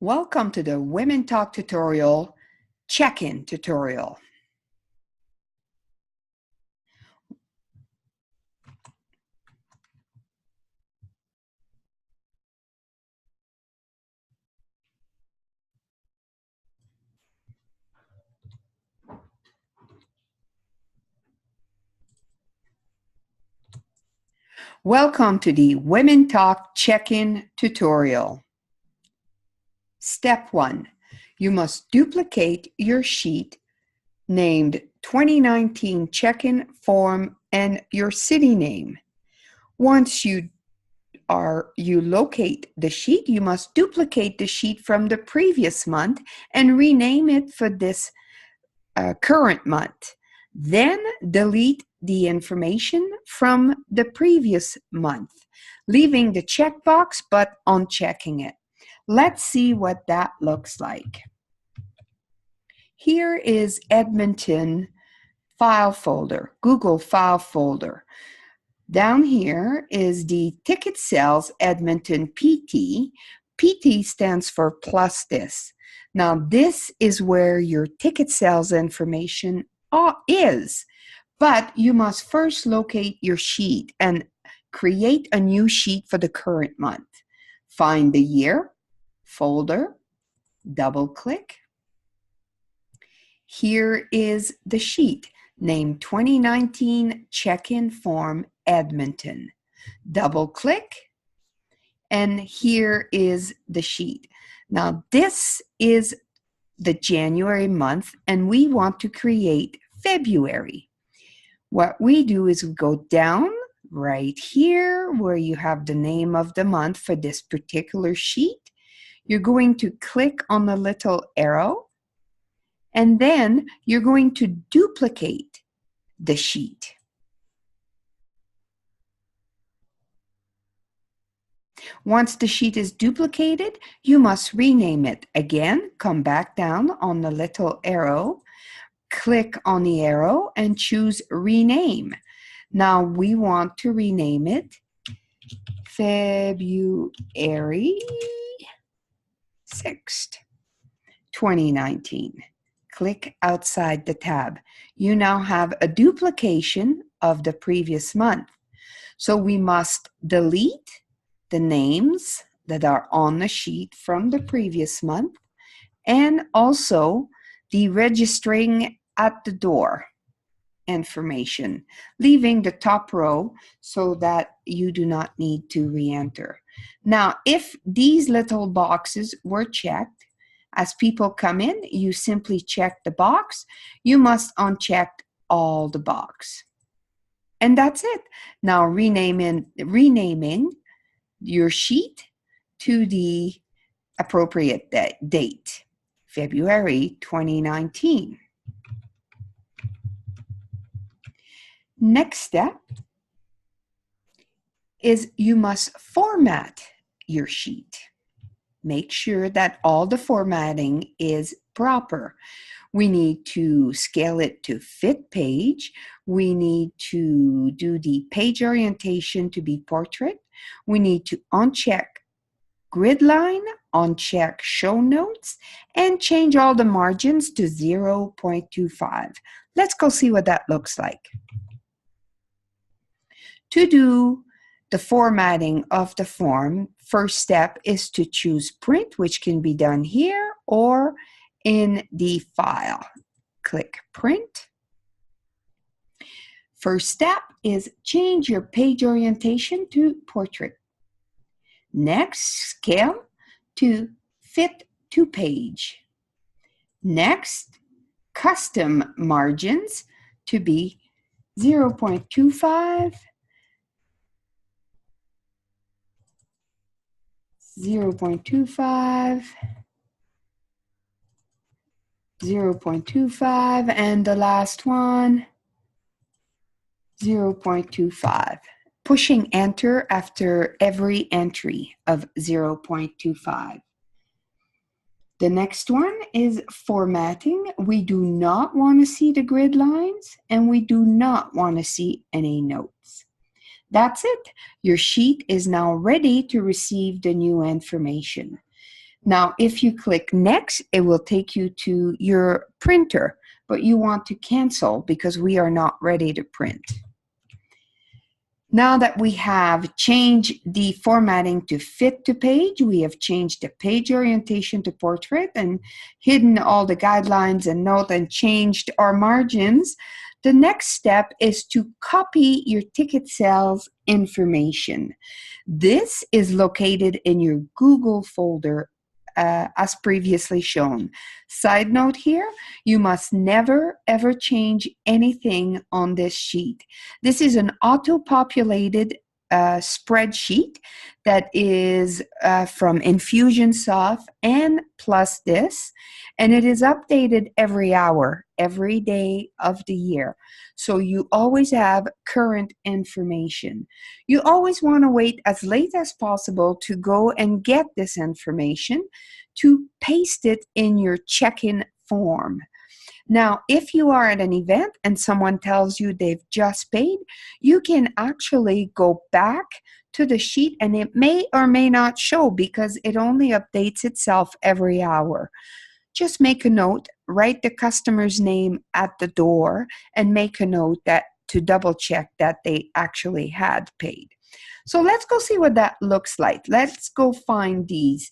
Welcome to the Women Talk tutorial, check-in tutorial. Welcome to the Women Talk check-in tutorial. Step 1. You must duplicate your sheet named 2019 check-in form and your city name. Once you locate the sheet, you must duplicate the sheet from the previous month and rename it for this current month. Then delete the information from the previous month, leaving the checkbox but unchecking it. Let's see what that looks like. Here is Edmonton file folder, Google file folder. Down here is the ticket sales Edmonton PT. PT stands for plus this. Now this is where your ticket sales information is, but you must first locate your sheet and create a new sheet for the current month. Find the year, folder, double click. Here is the sheet named 2019 check-in form Edmonton. Double click, and here is the sheet. Now this is the January month, and we want to create February. What we do is we go down right here where you have the name of the month for this particular sheet. You're going to click on the little arrow, and then you're going to duplicate the sheet. Once the sheet is duplicated, you must rename it. Again, come back down on the little arrow, click on the arrow and choose rename. Now we want to rename it February 6th, 2019. Click outside the tab. You now have a duplication of the previous month. So we must delete the names that are on the sheet from the previous month and also the registering at the door information, leaving the top row so that you do not need to re-enter. Now, if these little boxes were checked, as people come in, you simply check the box. You must uncheck all the box. And that's it. Now renaming your sheet to the appropriate date, February 2019. Next step is you must format your sheet. Make sure that all the formatting is proper. We need to scale it to fit page. We need to do the page orientation to be portrait. We need to uncheck grid line, uncheck show notes, and change all the margins to 0.25. Let's go see what that looks like. To do the formatting of the form, first step is to choose print, which can be done here or in the file. Click print. First step is change your page orientation to portrait. Next, scale to fit to page. Next, custom margins to be 0.25, 0.25, 0.25, and the last one, 0.25. Pushing enter after every entry of 0.25. The next one is formatting. We do not want to see the grid lines, and we do not want to see any notes. That's it. Your sheet is now ready to receive the new information. Now, if you click next, it will take you to your printer, but you want to cancel because we are not ready to print. Now that we have changed the formatting to fit to page, we have changed the page orientation to portrait and hidden all the guidelines and note and changed our margins, the next step is to copy your ticket sales information. This is located in your Google folder as previously shown. Side note here, you must never ever change anything on this sheet. This is an auto-populated spreadsheet that is from Infusionsoft and plus this, and it is updated every hour, every day of the year. So you always have current information. You always want to wait as late as possible to go and get this information to paste it in your check-in form. Now, if you are at an event and someone tells you they've just paid, you can actually go back to the sheet and it may or may not show because it only updates itself every hour. Just make a note, write the customer's name at the door, and make a note that to double check that they actually had paid. So let's go see what that looks like. Let's go find these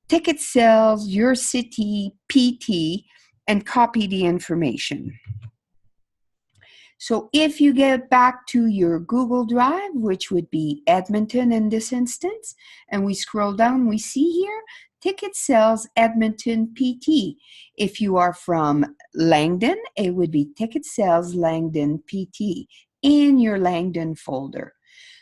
ticket sales, your city, PT, and copy the information. So if you get back to your Google Drive, which would be Edmonton in this instance, and we scroll down, we see here, ticket sales Edmonton PT. If you are from Langdon, it would be ticket sales Langdon PT in your Langdon folder.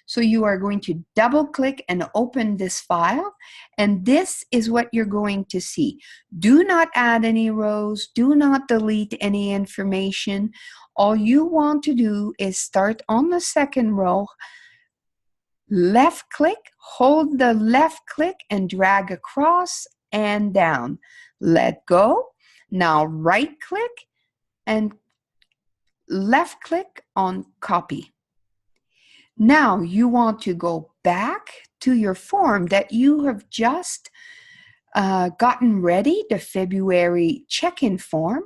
So you are going to double click and open this file, and this is what you're going to see. Do not add any rows, do not delete any information. All you want to do is start on the second row, left click, hold the left click and drag across and down. Let go. Now right click and left click on copy. Now you want to go back to your form that you have just gotten ready, the February check-in form.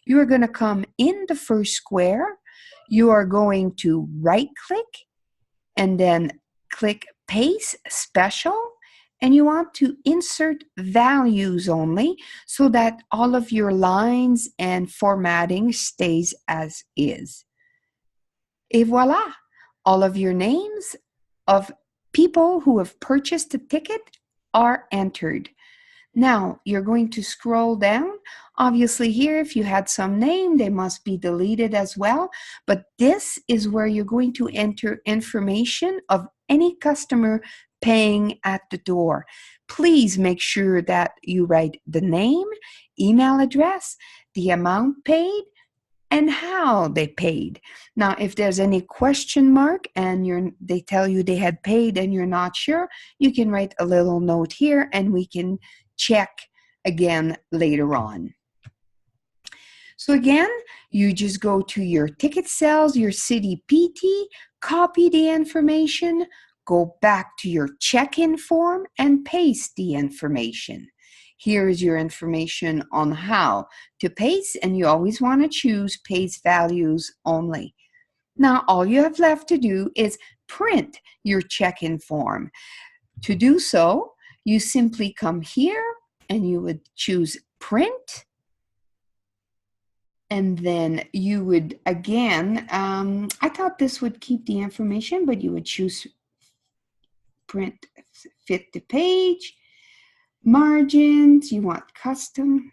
You are going to come in the first square. You are going to right click and then click paste special, and you want to insert values only so that all of your lines and formatting stays as is. Et voila! All of your names of people who have purchased a ticket are entered. Now, you're going to scroll down. Obviously here, if you had some name, they must be deleted as well. But this is where you're going to enter information of any customer paying at the door. Please make sure that you write the name, email address, the amount paid, and how they paid. Now, if there's any question mark and they tell you they had paid and you're not sure, you can write a little note here and we can check again later on. So again, you just go to your ticket sales, your city PT, copy the information, go back to your check-in form and paste the information. Here is your information on how to paste, and you always want to choose paste values only. Now, all you have left to do is print your check-in form. To do so, you simply come here and you would choose print. And then you would, again, I thought this would keep the information, but you would choose print fit to page. Margins, you want custom.